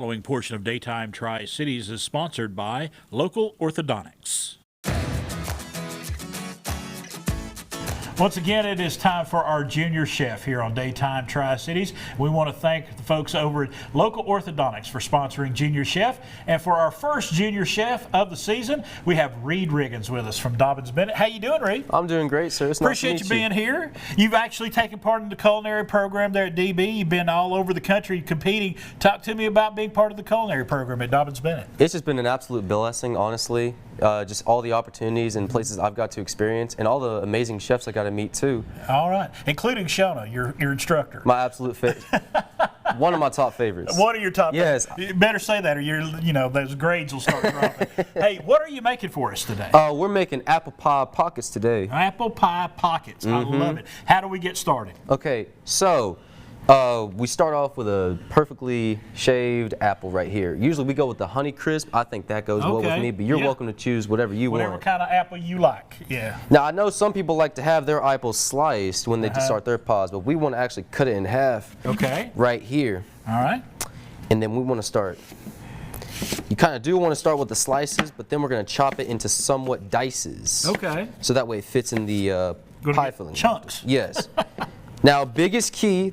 The following portion of Daytime Tri-Cities is sponsored by Local Orthodontics. Once again, it is time for our junior chef here on Daytime Tri-Cities. We want to thank the folks over at Local Orthodontics for sponsoring Junior Chef. And for our first junior chef of the season, we have Reid Riggins with us from Dobyns-Bennett. How you doing, Reid? I'm doing great, sir. It's Appreciate nice you to meet being here. You've actually taken part in the culinary program there at DB. You've been all over the country competing. Talk to me about being part of the culinary program at Dobyns-Bennett. It's just been an absolute blessing, honestly. Just all the opportunities and places I've got to experience, and all the amazing chefs I got to meet too. All right, including Shona, your instructor. My absolute favorite. One of my top favorites. One of your top Yes. favorites. You better say that, or those grades will start dropping. Hey, what are you making for us today? We're making apple pie pockets today. Apple pie pockets. I love it. How do we get started? Okay, so we start off with a perfectly shaved apple right here. Usually we go with the Honey Crisp. I think that goes well with me, but you're welcome to choose whatever you want. Whatever kind of apple you like, yeah. Now, I know some people like to have their apples sliced when they start their pies, but we want to actually cut it in half right here. All right. And then we want to start. You kind of do want to start with the slices, but then we're going to chop it into somewhat dices. Okay. So that way it fits in the pie filling. Chunks. Yes. Now, the biggest key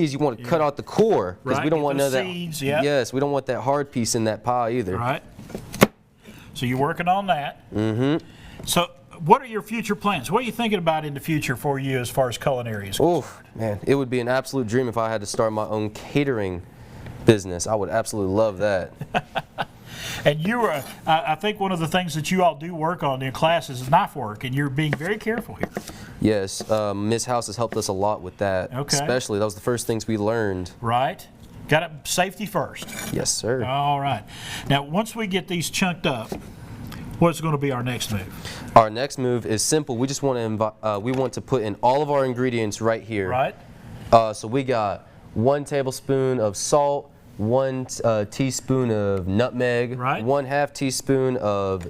is you want to cut out the core, because we don't want none of that. Seeds, Yes, we don't want that hard piece in that pie either. All right. So you're working on that. Mm-hmm. So what are your future plans? What are you thinking about in the future for you as far as culinary is concerned? Oh, man, it would be an absolute dream if I had to start my own catering business. I would absolutely love that. And you were, I think one of the things that you all do work on in classes is knife work, and you're being very careful here. Yes, Ms. House has helped us a lot with that. Okay. Especially, that was the first things we learned. Right. Got it, safety first. Yes, sir. All right. Now, once we get these chunked up, what's going to be our next move? Our next move is simple. We just want to we want to put in all of our ingredients right here. Right. So we got 1 tablespoon of salt, 1 teaspoon of nutmeg, right. 1/2 teaspoon of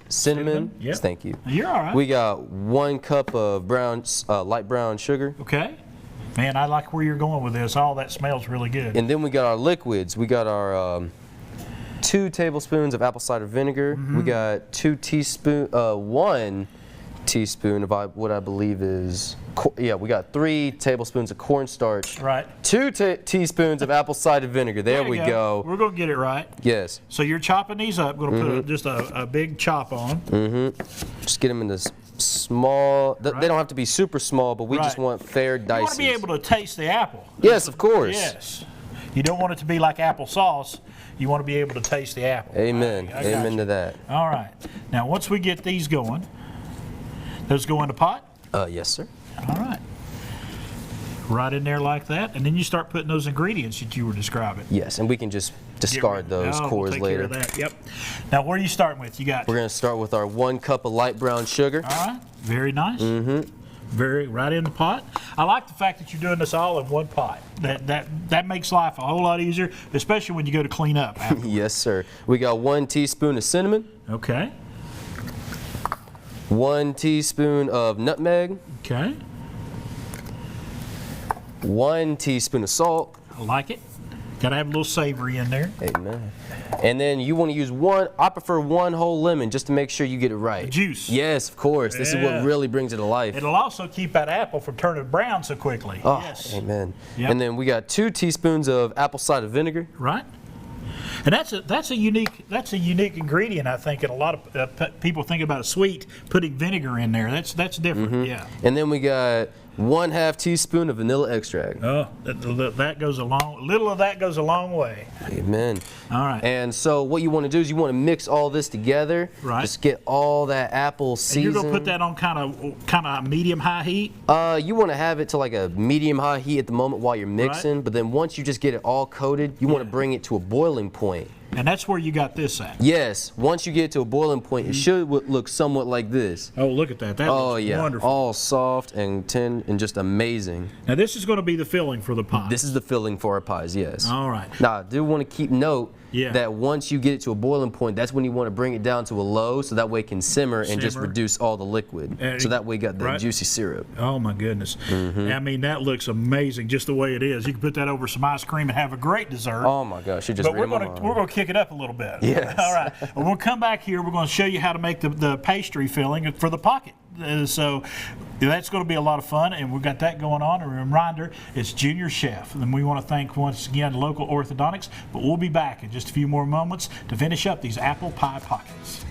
cinnamon. Yep. Thank you. You're all right. We got 1 cup of light brown sugar. Okay. Man, I like where you're going with this. All that smells really good. And then we got our liquids. We got our 2 tablespoons of apple cider vinegar. We got 1 teaspoon of what I believe is, we got 3 tablespoons of cornstarch. Right. 2 teaspoons of apple cider vinegar. There we go. We're going to get it right. Yes. So you're chopping these up. Going to put just a big chop on. Just get them in this small. They don't have to be super small, but we just want fair dices. You want to be able to taste the apple. Yes, of course. Yes. You don't want it to be like applesauce. You want to be able to taste the apple. Amen. Amen to that. All right. Now, once we get these going, those go in the pot? Yes, sir. All right. Right in there like that, and then you start putting those ingredients that you were describing. Yes, and we can just discard those cores we'll later. Care of that. Yep. Now, where are you starting with? We're going to start with our 1 cup of light brown sugar. All right. Very nice. Right in the pot. I like the fact that you're doing this all in one pot. That makes life a whole lot easier, especially when you go to clean up afterwards. Yes, sir. We got 1 teaspoon of cinnamon. Okay. 1 teaspoon of nutmeg. Okay. 1 teaspoon of salt. I like it. Got to have a little savory in there. Amen. And then you want to use I prefer 1 whole lemon just to make sure you get it right. The juice. Yes, of course. This is what really brings it to life. It'll also keep that apple from turning brown so quickly. Oh, yes. amen. Yep. And then we got 2 teaspoons of apple cider vinegar. Right. And that's a unique ingredient, I think, and a lot of people think about a sweet, putting vinegar in there. That's different. Yeah. And then we got 1/2 teaspoon of vanilla extract. Oh, that goes a little of that goes a long way. Amen. All right. And so what you want to do is you want to mix all this together. Right. Just get all that apple season. And you're gonna put that on kind of medium high heat. You want to have it to like a medium high heat at the moment while you're mixing, but then once you just get it all coated, you want to bring it to a boiling point. And that's where you got this at. Yes. Once you get to a boiling point, it should look somewhat like this. Oh, look at that. That looks wonderful. All soft and tender and just amazing. Now, this is going to be the filling for the pie. This is the filling for our pies, yes. All right. Now, I do want to keep note that once you get it to a boiling point, that's when you want to bring it down to a low so that way it can simmer and just reduce all the liquid. So that way you got the juicy syrup. Oh, my goodness. I mean, that looks amazing just the way it is. You can put that over some ice cream and have a great dessert. Oh, my gosh. But we're going to kick it up a little bit. Yes. All right. Well, we'll come back here. We're going to show you how to make the pastry filling for the pocket. So that's going to be a lot of fun, and we've got that going on. A reminder, it's Junior Chef, and we want to thank once again local Orthodontics, but we'll be back in just a few more moments to finish up these apple pie pockets.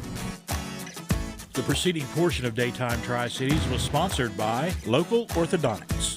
The preceding portion of Daytime Tri-Cities was sponsored by Local Orthodontics.